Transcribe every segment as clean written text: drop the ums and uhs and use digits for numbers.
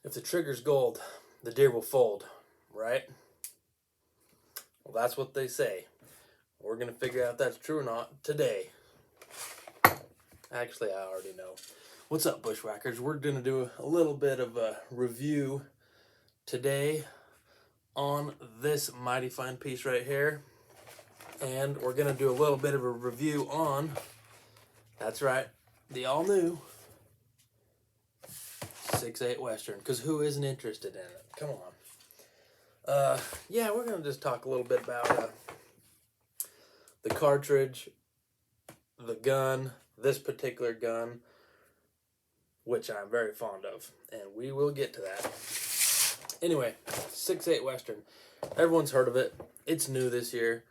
If the trigger's gold, the deer will fold, right? Well, that's what they say. We're going to figure out if that's true or not today. Actually, I already know. What's up, bushwhackers? We're going to do a little bit of a review today on this mighty fine piece right here. And we're going to do a little bit of a review on, that's right, the all-new 6.8 Western. Because who isn't interested in it? Come on. Yeah, we're going to just talk a little bit about the cartridge, the gun, this particular gun, which I'm very fond of, and we will get to that. Anyway, 6.8 Western. Everyone's heard of it. It's new this year.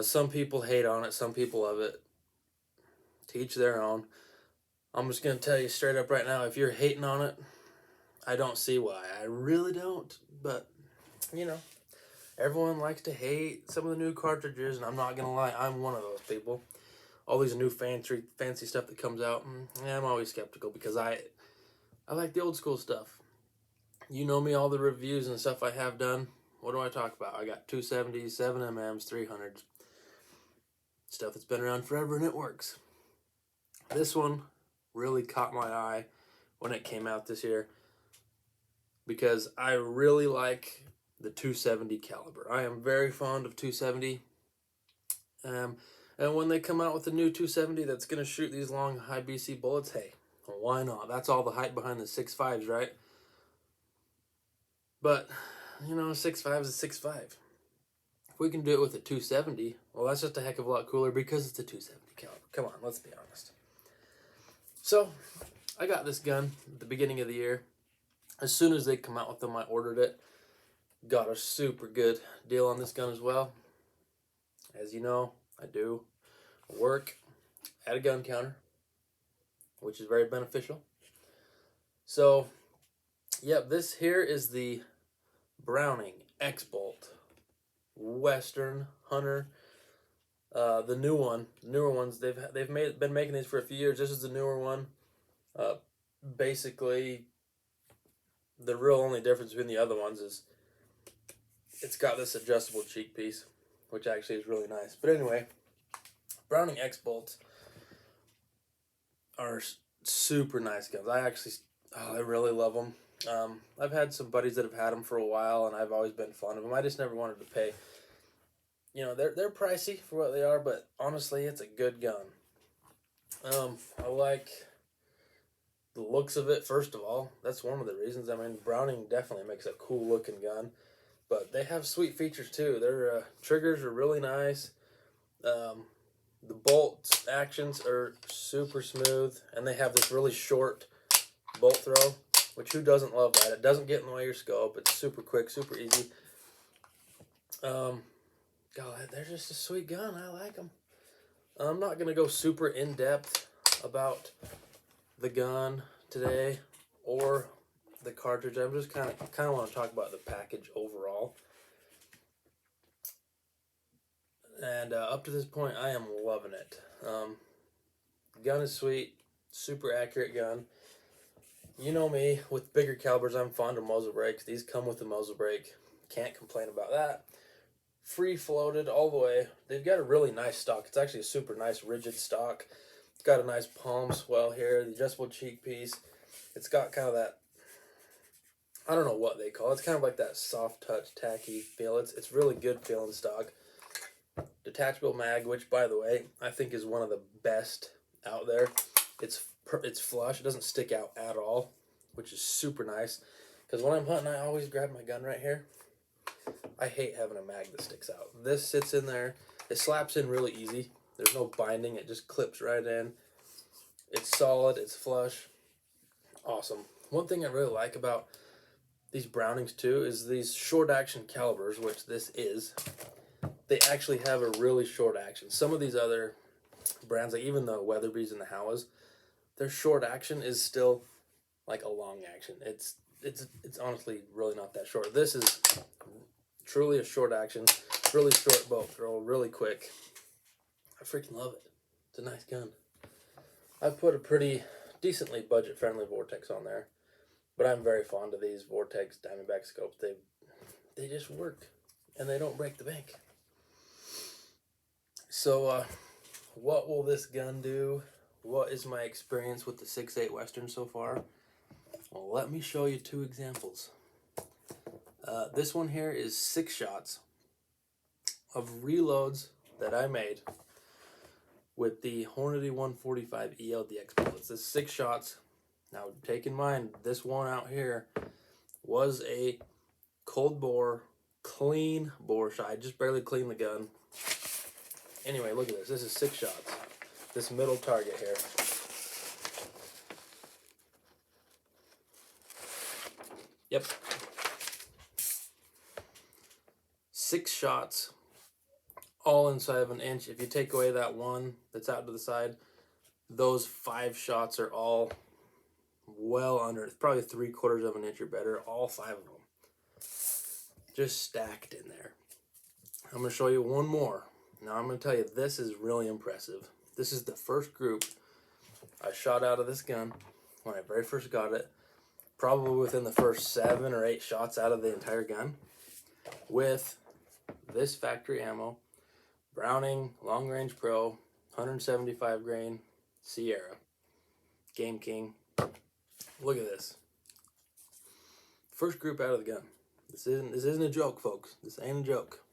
Some people hate on it, some people love it. To each their own. I'm just going to tell you straight up right now, if you're hating on it, I don't see why. I really don't, but, you know, everyone likes to hate some of the new cartridges, and I'm not going to lie, I'm one of those people. All these new fancy stuff that comes out, I'm always skeptical because I like the old school stuff. You know me, all the reviews and stuff I have done. What do I talk about? I got 270s, 7mm, 300s. Stuff that's been around forever and it works. This one really caught my eye when it came out this year because I really like the 270 caliber. I am very fond of 270. And when they come out with the new 270 that's going to shoot these long high BC bullets, hey, why not? That's all the hype behind the 6.5s, right? But, you know, 6.5 is a 6.5. If we can do it with a 270, well, that's just a heck of a lot cooler because it's a 270 caliber. Come on, let's be honest. So, I got this gun at the beginning of the year. As soon as they come out with them, I ordered it. Got a super good deal on this gun as well. As you know, I do work at a gun counter, which is very beneficial. So, yep, this here is the Browning X-Bolt Western Hunter. The newer ones. They've been making these for a few years. This is the newer one. Basically, the real only difference between the other ones is it's got this adjustable cheek piece, which actually is really nice. But anyway, Browning X-Bolts are super nice guns. I really love them. I've had some buddies that have had them for a while, and I've always been fond of them. I just never wanted to pay. You know, they're pricey for what they are, but honestly, it's a good gun. I like the looks of it, first of all. That's one of the reasons. I mean, Browning definitely makes a cool looking gun, but they have sweet features too. Their triggers are really nice. The bolt actions are super smooth, and they have this really short bolt throw, which who doesn't love that? It doesn't get in the way of your scope. It's super quick, super easy. God, they're just a sweet gun. I like them. I'm not going to go super in-depth about the gun today or the cartridge. I'm just kind of want to talk about the package overall. And up to this point, I am loving it. The gun is sweet, super accurate gun. You know me, with bigger calibers, I'm fond of muzzle brakes. These come with a muzzle brake. Can't complain about that. Free floated all the way. They've got a really nice stock. It's actually a super nice rigid stock. It's got a nice palm swell here, the adjustable cheek piece. It's got kind of that, I don't know what they call it. It's kind of like that soft touch, tacky feel. It's really good feeling stock. Detachable mag, which by the way, I think is one of the best out there. It's flush. It doesn't stick out at all, which is super nice. Because when I'm hunting, I always grab my gun right here. I hate having a mag that sticks out. This sits in there. It slaps in really easy. There's no binding. It just clips right in. It's solid. It's flush. Awesome. One thing I really like about these Brownings too is these short action calibers, which this is. They actually have a really short action. Some of these other brands, like even the Weatherbys and the Howas, their short action is still like a long action. It's honestly really not that short. This is truly a short action, really short bolt throw, really quick. I freaking love it. It's a nice gun. I've put a pretty decently budget-friendly Vortex on there. But I'm very fond of these Vortex Diamondback scopes. They just work, and they don't break the bank. So, what will this gun do? What is my experience with the 6.8 Western so far? Well, let me show you 2 examples. This one here is 6 shots of reloads that I made with the Hornady 145 ELDX bullets. This is 6 shots. Now, take in mind, this one out here was a cold bore, clean bore shot. I just barely cleaned the gun. Anyway, look at this. This is 6 shots. This middle target here. Yep. 6 shots, all inside of an inch. If you take away that one that's out to the side, those 5 shots are all well under. It's probably 3/4 of an inch or better. All 5 of them. Just stacked in there. I'm going to show you one more. Now I'm going to tell you, this is really impressive. This is the first group I shot out of this gun when I very first got it. Probably within the first 7 or 8 shots out of the entire gun. With this factory ammo, Browning Long Range Pro, 175 grain Sierra, Game King. Look at this. First group out of the gun. This isn't a joke, folks. This ain't a joke.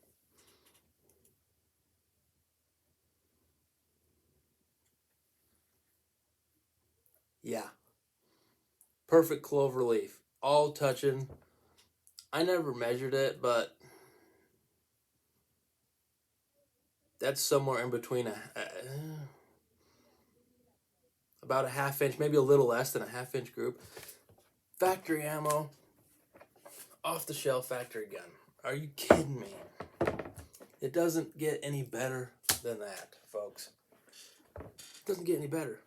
Yeah. Perfect clover leaf. All touching. I never measured it, but that's somewhere in between about a 1/2 inch, maybe a little less than a 1/2 inch group. Factory ammo. Off the shelf factory gun. Are you kidding me? It doesn't get any better than that, folks. It doesn't get any better.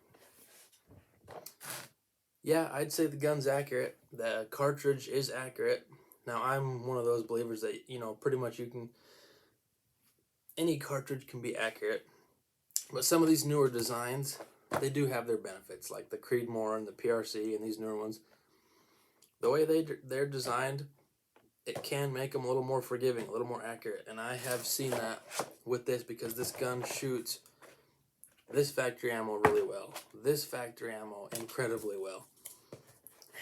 Yeah, I'd say the gun's accurate. The cartridge is accurate. Now, I'm one of those believers that, pretty much any cartridge can be accurate. But some of these newer designs, they do have their benefits, like the Creedmoor and the PRC and these newer ones. The way they're designed, it can make them a little more forgiving, a little more accurate. And I have seen that with this because this gun shoots this factory ammo really well. This factory ammo incredibly well.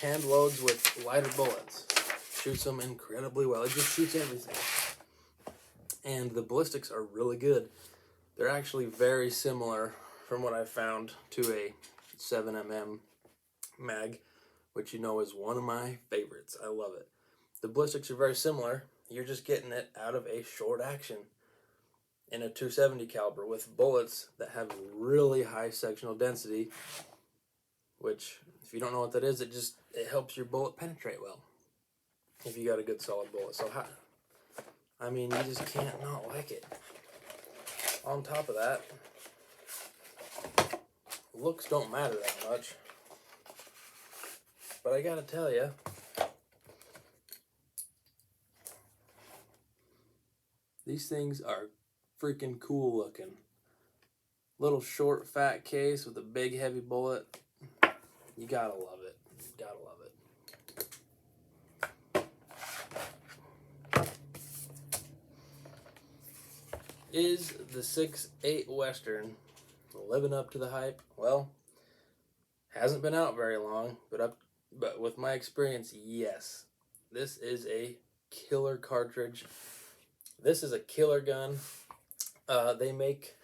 Hand loads with lighter bullets. Shoots them incredibly well. It just shoots everything. And the ballistics are really good. They're actually very similar, from what I've found, to a 7mm mag, which is one of my favorites. I love it. The ballistics are very similar. You're just getting it out of a short action in a 270 caliber with bullets that have really high sectional density, which, if you don't know what that is, it helps your bullet penetrate well if you got a good solid bullet. So you just can't not like it. On top of that, looks don't matter that much, but I gotta tell you, these things are freaking cool looking. Little short fat case with a big heavy bullet. You gotta love it. Gotta love it. Is the 6.8 Western living up to the hype? Well, hasn't been out very long, but with my experience, yes. This is a killer cartridge. This is a killer gun. They make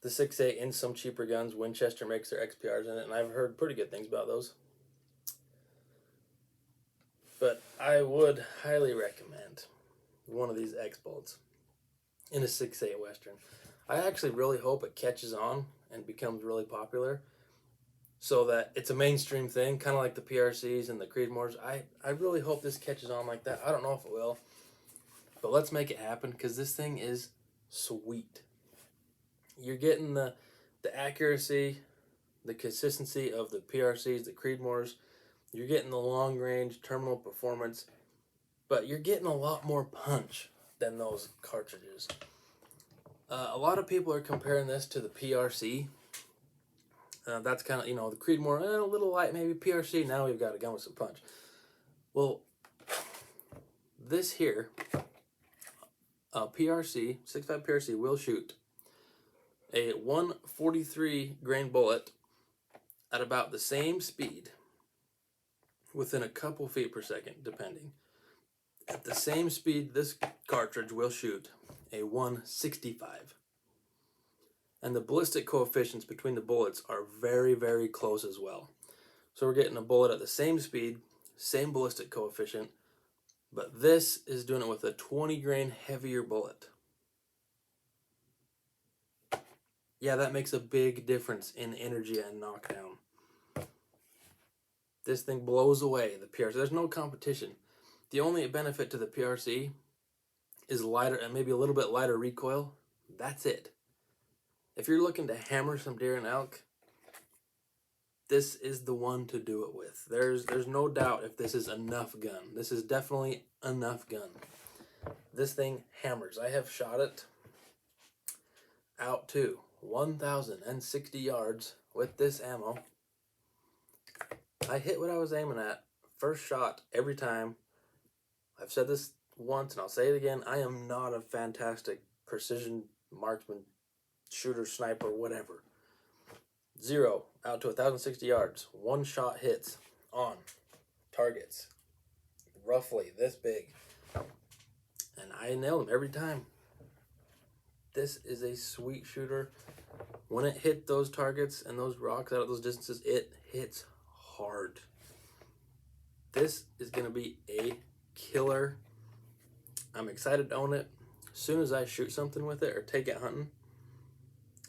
the 6.8 in some cheaper guns. Winchester makes their XPRs in it, and I've heard pretty good things about those. But I would highly recommend one of these X bolts in a 6.8 Western. I actually really hope it catches on and becomes really popular so that it's a mainstream thing, kind of like the PRCs and the Creedmoors. I really hope this catches on like that. I don't know if it will, but let's make it happen because this thing is sweet. You're getting the accuracy, the consistency of the PRCs, the Creedmoors. You're getting the long range terminal performance, but you're getting a lot more punch than those cartridges. A lot of people are comparing this to the PRC. That's kind of, the Creedmoor, a little light, maybe PRC. Now we've got a gun with some punch. Well, this here, PRC, 6.5 PRC will shoot a 143 grain bullet at about the same speed, within a couple feet per second, depending. At the same speed, this cartridge will shoot a 165. And the ballistic coefficients between the bullets are very, very close as well. So we're getting a bullet at the same speed, same ballistic coefficient, but this is doing it with a 20 grain heavier bullet. Yeah, that makes a big difference in energy and knockdown. This thing blows away the PRC. There's no competition. The only benefit to the PRC is lighter and maybe a little bit lighter recoil. That's it. If you're looking to hammer some deer and elk, this is the one to do it with. There's no doubt if this is enough gun. This is definitely enough gun. This thing hammers. I have shot it out to 1,060 yards with this ammo. I hit what I was aiming at. First shot every time. I've said this once and I'll say it again. I am not a fantastic precision marksman, shooter, sniper, whatever. 0 out to 1,060 yards. One shot hits on targets roughly this big. And I nail them every time. This is a sweet shooter. When it hit those targets and those rocks out of those distances, it hits hard. This is going to be a killer. I'm excited to own it. As soon as I shoot something with it or take it hunting,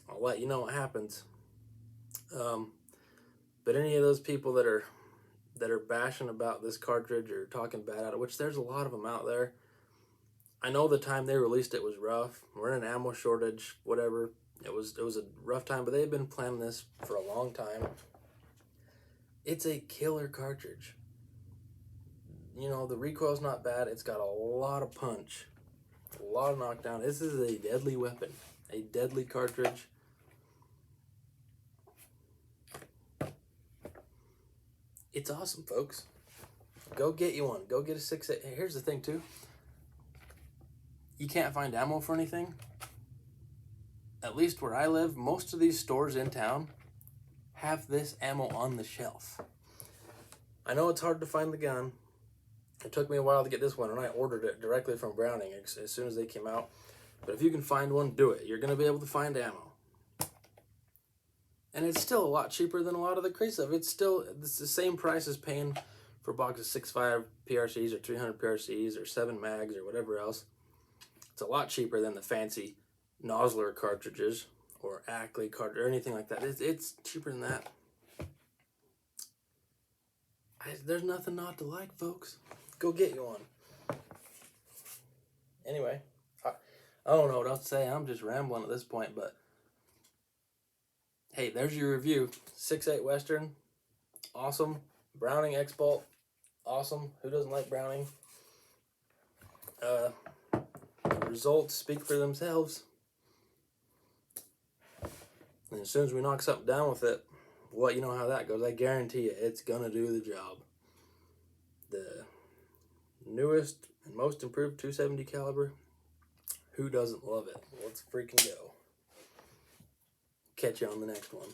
I'll let you know what happens. But any of those people that are bashing about this cartridge or talking bad at it, which there's a lot of them out there, I know the time they released it was rough. We're in an ammo shortage, whatever. It was a rough time, but they've been planning this for a long time. It's a killer cartridge. You know, the recoil's not bad. It's got a lot of punch, a lot of knockdown. This is a deadly weapon, a deadly cartridge. It's awesome, folks. Go get you one. Go get a 6.8. Here's the thing, too. You can't find ammo for anything. At least where I live, most of these stores in town have this ammo on the shelf. I know it's hard to find the gun. It took me a while to get this one, and I ordered it directly from Browning as soon as they came out. But if you can find one, do it. You're going to be able to find ammo. And it's still a lot cheaper than a lot of the crazy stuff. It's the same price as paying for a box of 6.5 PRCs or 300 PRCs or 7 mags or whatever else. It's a lot cheaper than the fancy Nosler cartridges or Ackley cartridge or anything like that. It's cheaper than that. There's nothing not to like, folks. Go get you one. Anyway, I don't know what else to say. I'm just rambling at this point, but hey, there's your review. 6.8 Western, awesome. Browning X-Bolt, awesome. Who doesn't like Browning? The results speak for themselves. And as soon as we knock something down with it, we'll let you know how that goes. I guarantee you, it's gonna do the job. The newest and most improved 270 caliber. Who doesn't love it? Let's freaking go. Catch you on the next one.